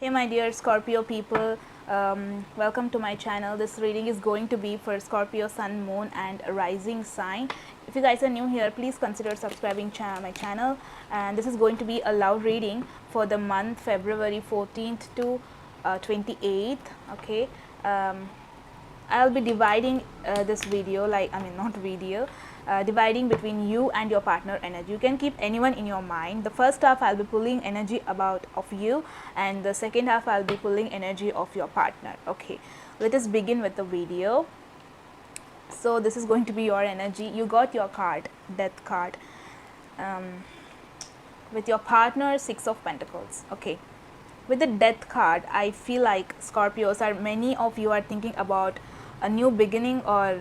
Hey my dear Scorpio people, welcome to my channel. This reading is going to be for Scorpio Sun, Moon and Rising sign. If you guys are new here, please consider subscribing my channel, and this is going to be a love reading for the month February 14th to 28th. Okay, I'll be dividing this video, dividing between you and your partner energy. You can keep anyone in your mind. The first half I'll be pulling energy of you, and the second half I'll be pulling energy of your partner. Okay, let us begin with the video. So this is going to be your energy. You got your card, Death card, with your partner, Six of Pentacles. Okay, with the Death card, I feel like Scorpios many of you are thinking about a new beginning, or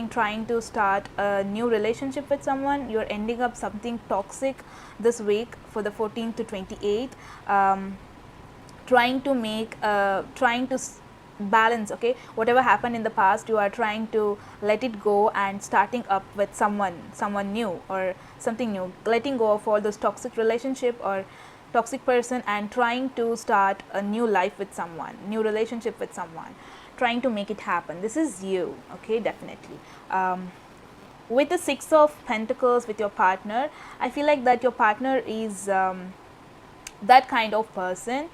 trying to start a new relationship with someone. You're ending up something toxic this week for the 14th to 28th, trying to balance. Okay, whatever happened in the past, you are trying to let it go and starting up with someone new or something new, letting go of all those toxic relationship or toxic person and trying to start a new life with someone, new relationship with someone, trying to make it happen. This is you. Okay, definitely. With the Six of Pentacles with your partner, I feel like that your partner is that kind of person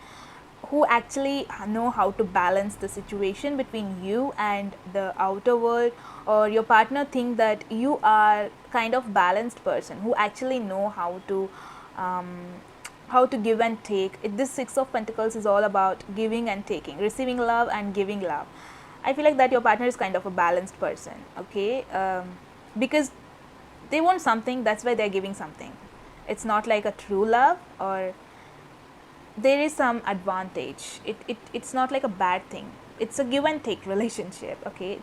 who actually know how to balance the situation between you and the outer world, or your partner think that you are kind of balanced person who actually know how to give and take. This Six of Pentacles is all about giving and taking, receiving love and giving love. I feel like that your partner is kind of a balanced person. Okay, because they want something, that's why they're giving something. It's not like a true love, or there is some advantage. It's not like a bad thing. It's a give and take relationship. Okay,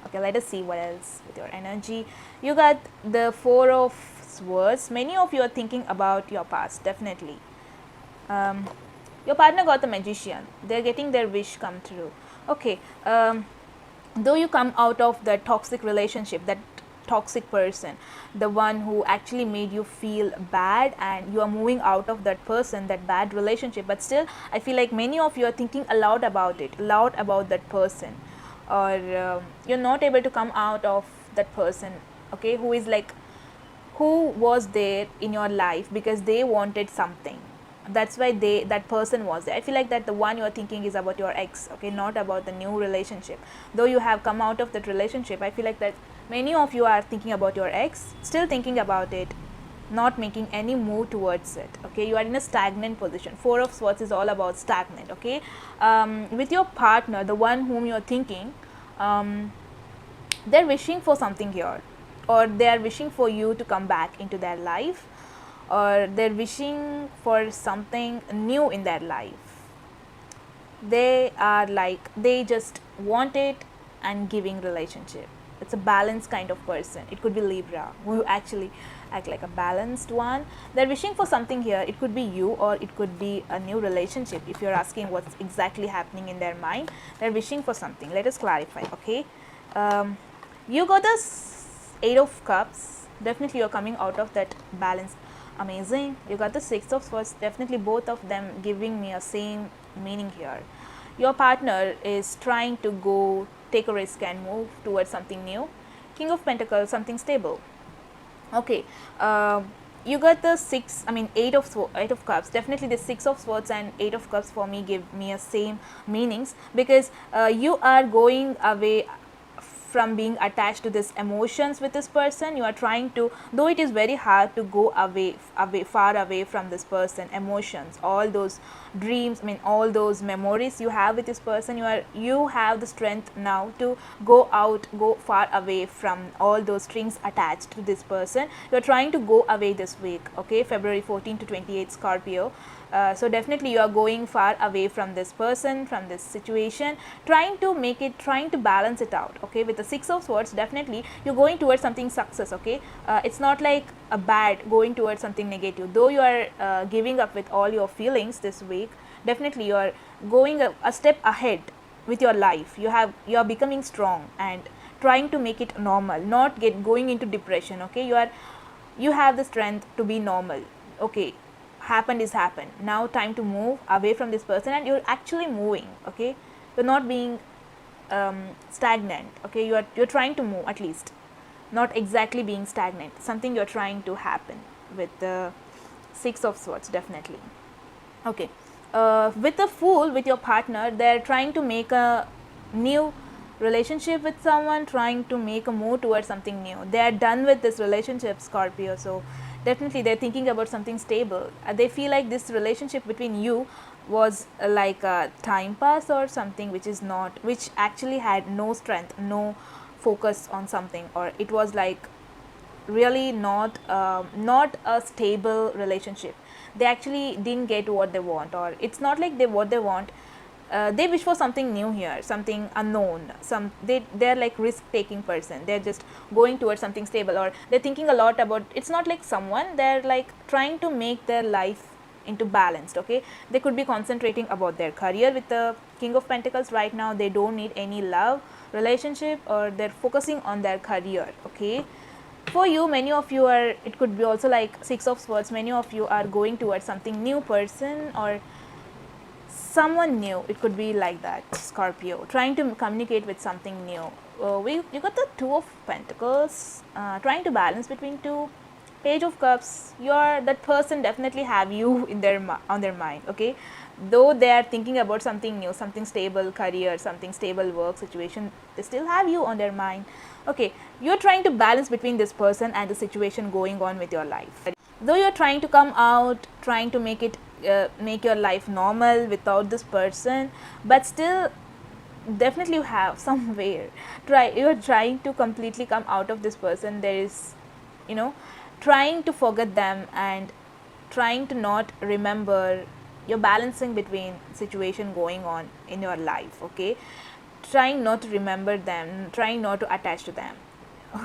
okay. Let us see what else with your energy. You got the Four of Swords. Many of you are thinking about your past. Definitely, your partner got the Magician. They're getting their wish come true. Okay, though you come out of the toxic relationship, that toxic person, the one who actually made you feel bad, and you are moving out of that person, that bad relationship, but still I feel like many of you are thinking aloud about that person, or you're not able to come out of that person. Okay, who was there in your life because they wanted something, that's why that person was there. I feel like that the one you are thinking is about your ex. Okay, not about the new relationship. Though you have come out of that relationship, I feel like that many of you are thinking about your ex, still thinking about it, not making any move towards it. Okay, you are in a stagnant position. Four of Swords is all about stagnant. Okay, with your partner, the one whom you are thinking, they're wishing for something here, or they are wishing for you to come back into their life, or they're wishing for something new in their life. They are like, they just want it and giving relationship. It's a balanced kind of person. It could be Libra, who actually act like a balanced one. They're wishing for something here. It could be you, or it could be a new relationship. If you're asking what's exactly happening in their mind, they're wishing for something. Let us clarify. Okay, you got this Eight of Cups. Definitely you're coming out of that balance. Amazing. You got the Six of Swords. Definitely both of them giving me a same meaning here. Your partner is trying to go take a risk and move towards something new. King of Pentacles, something stable. Okay, you got the Eight of Cups. Definitely the Six of Swords and Eight of Cups for me give me a same meanings, because you are going away from being attached to this emotions with this person. You are trying to, though it is very hard to go far away from this person, emotions, all those dreams, all those memories you have with this person, you have the strength now to go far away from all those strings attached to this person. You are trying to go away this week. Okay, February 14 to 28, Scorpio. So definitely you are going far away from this person, from this situation, trying to balance it out. Okay, with the Six of Swords, definitely you're going towards something success. Okay, it's not like a bad going towards something negative. Though you are giving up with all your feelings this week, definitely you are going a step ahead with your life. You are becoming strong and trying to make it normal, not going into depression. Okay, you have the strength to be normal. Okay, happened is happened. Now time to move away from this person, and you're actually moving. Okay, you're not being stagnant. Okay, you're trying to move, at least not exactly being stagnant. Something you're trying to happen with the Six of Swords, definitely. Okay, with the Fool, with your partner, they're trying to make a new relationship with someone, trying to make a move towards something new. They are done with this relationship, Scorpio, so definitely they're thinking about something stable. They feel like this relationship between you was like a time pass or something which is not, which actually had no strength, no focus on something, or it was like really not not a stable relationship. They actually didn't get what they want, or it's not like what they want. They wish for something new here, something unknown. They're like risk taking person. They're just going towards something stable, or they're thinking a lot about, it's not like someone, they're like trying to make their life into balanced. Okay, they could be concentrating about their career with the King of Pentacles right now. They don't need any love relationship, or they're focusing on their career. Okay, for you, many of you are, it could be also like Six of Swords, many of you are going towards something new person or someone new. It could be like that, Scorpio, trying to communicate with something new. You got the Two of Pentacles, trying to balance between two. Page of Cups, that person definitely have you in their on their mind. Okay, though they are thinking about something new, something stable career, something stable work situation, they still have you on their mind. Okay, you're trying to balance between this person and the situation going on with your life. Though you're trying to come out, trying to make it make your life normal without this person, but still definitely you have somewhere you're trying to completely come out of this person. There is, you know, trying to forget them and trying to not remember. You're balancing between situation going on in your life. Okay, trying not to remember them, trying not to attach to them.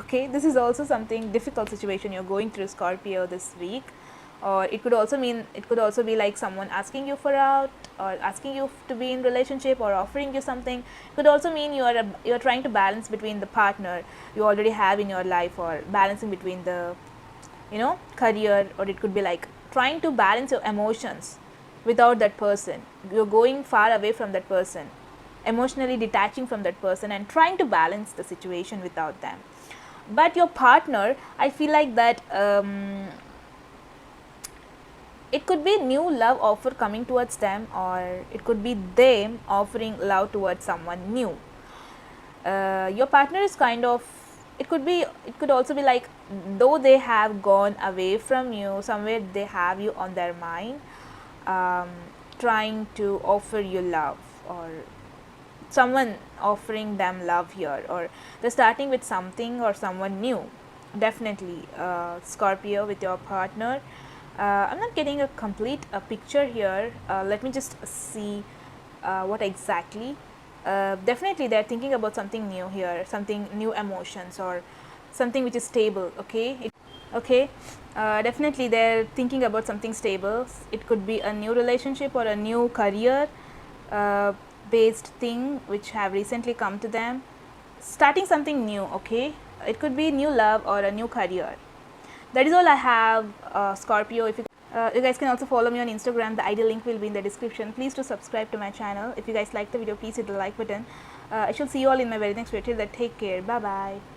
Okay, this is also something difficult situation you're going through, Scorpio, this week. Or it could also mean, it could also be like someone asking you for out, or asking you to be in relationship, or offering you something. It could also mean you're trying to balance between the partner you already have in your life, or balancing between the, you know, career. Or it could be like trying to balance your emotions without that person. You're going far away from that person, emotionally detaching from that person, and trying to balance the situation without them. But your partner, I feel like that it could be new love offer coming towards them, or it could be them offering love towards someone new. Your partner is kind of, it could also be like, though they have gone away from you, somewhere they have you on their mind, trying to offer you love, or someone offering them love here, or they're starting with something or someone new. Definitely, Scorpio, with your partner. I'm not getting a complete picture here. Let me just see what exactly. Definitely they're thinking about something new here, something new emotions, or something which is stable. Okay, okay, definitely they're thinking about something stable. It could be a new relationship or a new career based thing which have recently come to them, starting something new. Okay, it could be new love or a new career. That is all I have, Scorpio. If you guys can also follow me on Instagram. The ID link will be in the description. Please do subscribe to my channel. If you guys like the video, please hit the like button. I shall see you all in my very next video. Till then, take care. Bye bye.